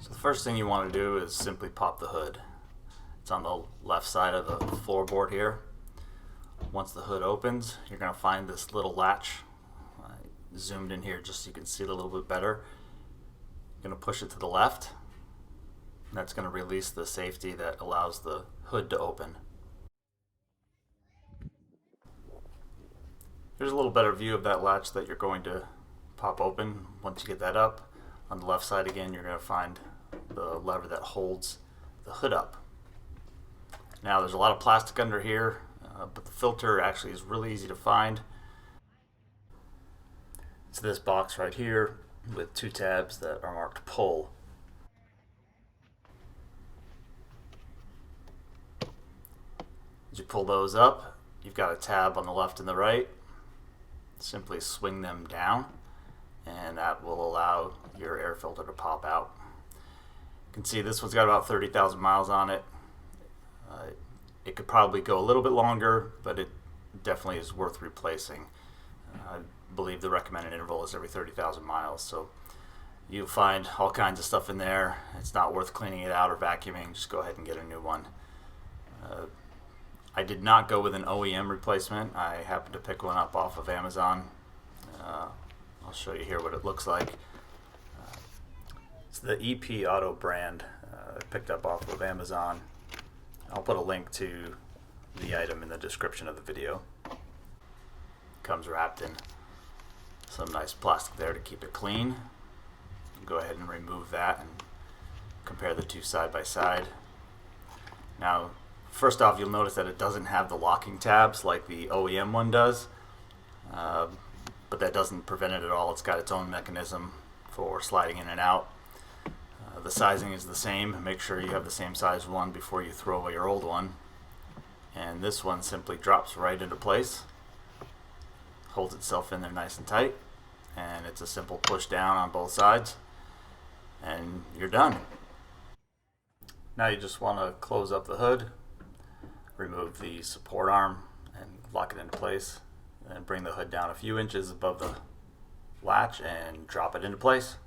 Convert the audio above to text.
So the first thing you want to do is simply pop the hood. It's on the left side of the floorboard here. Once the hood opens, you're going to find this little latch. I zoomed in here just so you can see it a little bit better. You're going to push it to the left. And that's going to release the safety that allows the hood to open. Here's a little better view of that latch that you're going to pop open. Once you get that up, on the left side again, you're going to find the lever that holds the hood up. Now there's a lot of plastic under here, but the filter actually is really easy to find. It's this box right here with two tabs that are marked pull. As you pull those up, you've got a tab on the left and the right. Simply swing them down and that will allow your air filter to pop out. You can see this one's got about 30,000 miles on it. It could probably go a little bit longer, but it definitely is worth replacing. I believe the recommended interval is every 30,000 miles, so you'll find all kinds of stuff in there. It's not worth cleaning it out or vacuuming. Just go ahead and get a new one. I did not go with an OEM replacement. I happened to pick one up off of Amazon. I'll show you here what it looks like. It's the EP Auto brand I picked up off of Amazon. I'll put a link to the item in the description of the video. Comes wrapped in some nice plastic there to keep it clean. Go ahead and remove that and compare the two side by side. Now, first off, you'll notice that it doesn't have the locking tabs like the OEM one does, but that doesn't prevent it at all. It's got its own mechanism for sliding in and out. The sizing is the same. Make sure you have the same size one before you throw away your old one. And this one simply drops right into place, holds itself in there nice and tight, and it's a simple push down on both sides, and you're done. Now you just want to close up the hood, remove the support arm, and lock it into place, and bring the hood down a few inches above the latch and drop it into place.